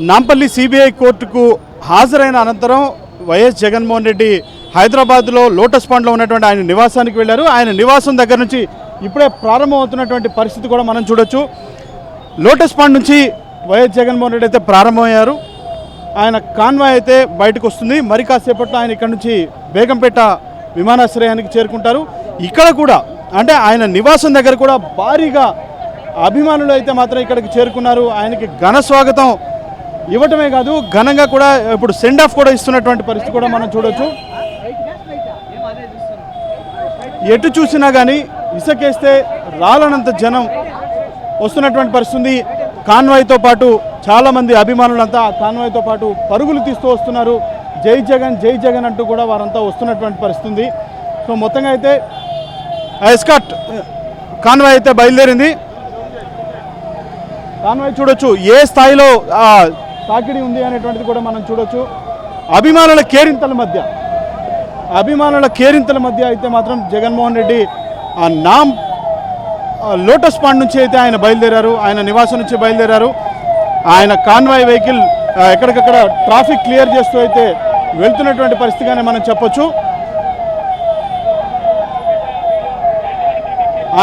Nampally CBI కోర్టుకు హాజరైన అనంతరం వైఎస్ జగన్మోహన్ రెడ్డి హైదరాబాద్లో లోటస్ పాండ్లో ఉన్నటువంటి ఆయన నివాసానికి వెళ్ళారు. ఆయన నివాసం దగ్గర నుంచి ఇప్పుడే ప్రారంభమవుతున్నటువంటి పరిస్థితి కూడా మనం చూడొచ్చు. లోటస్ పాండ్ నుంచి వైఎస్ జగన్మోహన్ రెడ్డి అయితే ప్రారంభమయ్యారు. ఆయన కాన్వాయ్ అయితే బయటకు వస్తుంది. మరి కాసేపట్లో ఆయన ఇక్కడ నుంచి బేగంపేట విమానాశ్రయానికి చేరుకుంటారు. ఇక్కడ కూడా అంటే ఆయన నివాసం దగ్గర కూడా భారీగా అభిమానులు అయితే మాత్రం ఇక్కడికి చేరుకున్నారు. ఆయనకి ఘన స్వాగతం ఇవ్వటమే కాదు, ఘనంగా కూడా ఇప్పుడు సెండ్ ఆఫ్ కూడా ఇస్తున్నటువంటి పరిస్థితి కూడా మనం చూడొచ్చు. ఎటు చూసినా కానీ ఇసుకేస్తే రాలనంత జనం వస్తున్నటువంటి పరిస్థితి. కాన్వాయ్తో పాటు చాలామంది అభిమానులంతా కాన్వాయ్తో పాటు పరుగులు తీస్తూ వస్తున్నారు. జై జగన్ అంటూ కూడా వారంతా వస్తున్నటువంటి పరిస్థితి. సో మొత్తంగా అయితే ఎస్కాట్ కాన్వాయ్ అయితే బయలుదేరింది. కాన్వాయ్ చూడొచ్చు ఏ స్థాయిలో తాకిడి ఉంది అనేటువంటిది కూడా మనం చూడొచ్చు. అభిమానుల కేరింతల మధ్య అయితే మాత్రం జగన్మోహన్ రెడ్డి లోటస్ పాండ్ నుంచి అయితే ఆయన బయలుదేరారు. ఆయన నివాసం నుంచి బయలుదేరారు. ఆయన కాన్వాయ్ వెహికల్ ఎక్కడికక్కడ ట్రాఫిక్ క్లియర్ చేస్తూ అయితే వెళ్తున్నటువంటి పరిస్థితిగానే మనం చెప్పొచ్చు.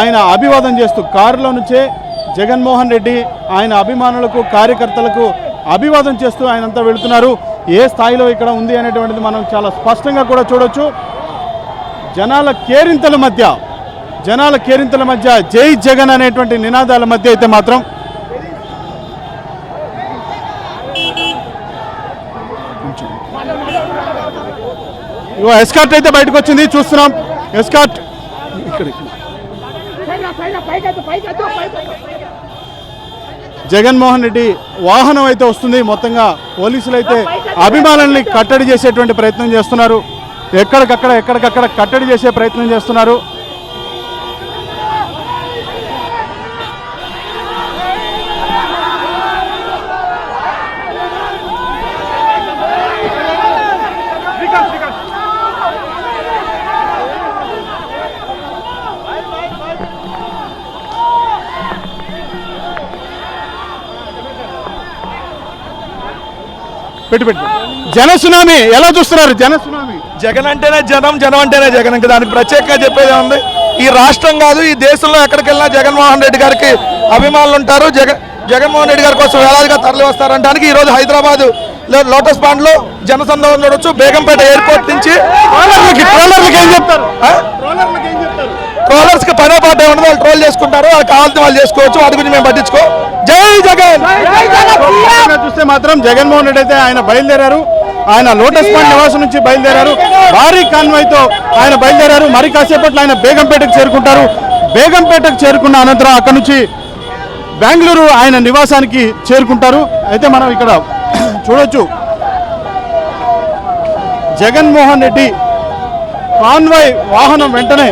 ఆయన అభివాదం చేస్తూ కారులో నుంచే జగన్మోహన్ రెడ్డి ఆయన అభిమానులకు కార్యకర్తలకు అభివాదం చేస్తూ ఆయనంతా వెళుతున్నారు. ఏ స్థాయిలో ఇక్కడ ఉంది అనేటువంటిది మనం చాలా స్పష్టంగా కూడా చూడొచ్చు. జనాల కేరింతల మధ్య జై జగన్ అనేటువంటి నినాదాల మధ్య అయితే మాత్రం ఎస్కార్ట్ అయితే బయటకు వచ్చింది. చూస్తున్నాం ఎస్కార్ట్ జగన్మోహన్ రెడ్డి వాహనం అయితే వస్తుంది. మొత్తంగా పోలీసులు అయితే అభిమానుల్ని కట్టడి చేసేటువంటి ప్రయత్నం చేస్తున్నారు. ఎక్కడికక్కడ కట్టడి చేసే ప్రయత్నం చేస్తున్నారు. పెట్టి జనసునామీ ఎలా చూస్తున్నారు? జనసునామీ జగన్ అంటేనే జనం అంటేనే జగన్. ఇంకా దానికి ప్రత్యేకంగా చెప్పేది ఉంది. ఈ రాష్ట్రం కాదు, ఈ దేశంలో ఎక్కడికి వెళ్ళినా జగన్మోహన్ రెడ్డి గారికి అభిమానులు ఉంటారు. జగన్మోహన్ రెడ్డి గారి కోసం వేలాదిగా తరలి వస్తారంటానికి ఈరోజు హైదరాబాద్ లోటస్ పాండ్ లో జనసందోహం చూడొచ్చు. బేగంపేట ఎయిర్పోర్ట్ నుంచి ట్రోలర్స్ కి పనే పాట ఉండదు, వాళ్ళు ట్రోల్ చేసుకుంటారు. వాళ్ళు కావాల్సిన వాళ్ళు చేసుకోవచ్చు, వాటి గురించి మేము పట్టించుకో. జై జగన్ చూస్తే మాత్రం జగన్మోహన్ రెడ్డి అయితే ఆయన బయలుదేరారు. ఆయన లోటస్ పాండ్ నివాసం నుంచి బయలుదేరారు. భారీ కాన్వాయ్తో ఆయన బయలుదేరారు. మరి కాసేపట్లో ఆయన బేగంపేటకు చేరుకుంటారు. బేగంపేటకు చేరుకున్న అనంతరం అక్కడి నుంచి బెంగళూరు ఆయన నివాసానికి చేరుకుంటారు. అయితే మనం ఇక్కడ చూడొచ్చు జగన్మోహన్ రెడ్డి కాన్వాయ్ వాహనం వెంటనే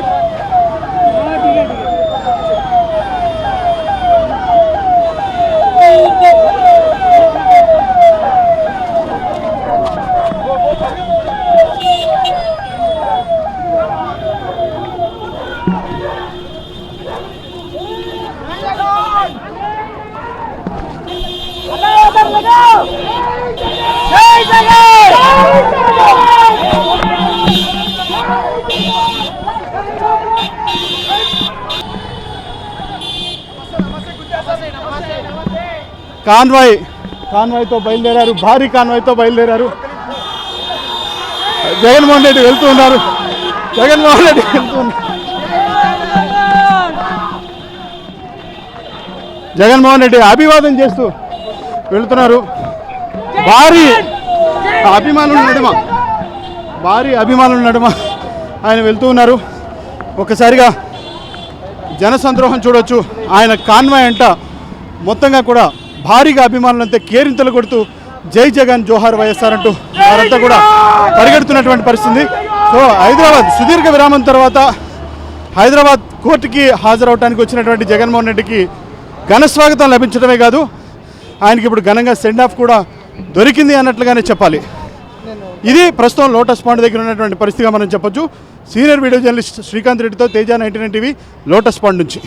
కాన్వాయ్తో బయలుదేరారు. భారీ కాన్వాయ్తో బయలుదేరారు. జగన్మోహన్ రెడ్డి వెళ్తూ ఉన్నారు. జగన్మోహన్ రెడ్డి అభివాదం చేస్తూ వెళుతున్నారు. భారీ అభిమానుల నడుమ ఆయన వెళ్తూ ఉన్నారు. ఒక్కసారిగా జనసంద్రోహం చూడొచ్చు. ఆయన కాన్వాయ్ అంట మొత్తంగా కూడా భారీగా అభిమానులంతా కేరింతలు కొడుతూ జై జగన్ జోహార్ వైఎస్ఆర్ అంటూ వారంతా కూడా పరిగెడుతున్నటువంటి పరిస్థితి. సో హైదరాబాద్ సుదీర్ఘ విరామం తర్వాత హైదరాబాద్ కోర్టుకి హాజరవడానికి వచ్చినటువంటి జగన్మోహన్ రెడ్డికి ఘన స్వాగతం లభించడమే కాదు, ఆయనకి ఇప్పుడు ఘనంగా సెండ్ ఆఫ్ కూడా దొరికింది అన్నట్లుగానే చెప్పాలి. ఇది ప్రస్తుతం లోటస్ పాండ్ దగ్గర ఉన్నటువంటి పరిస్థితిగా మనం చెప్పొచ్చు. సీనియర్ వీడియో జర్నలిస్ట్ శ్రీకాంత్ రెడ్డితో తేజ 99 టీవీ లోటస్ పాండ్ నుంచి.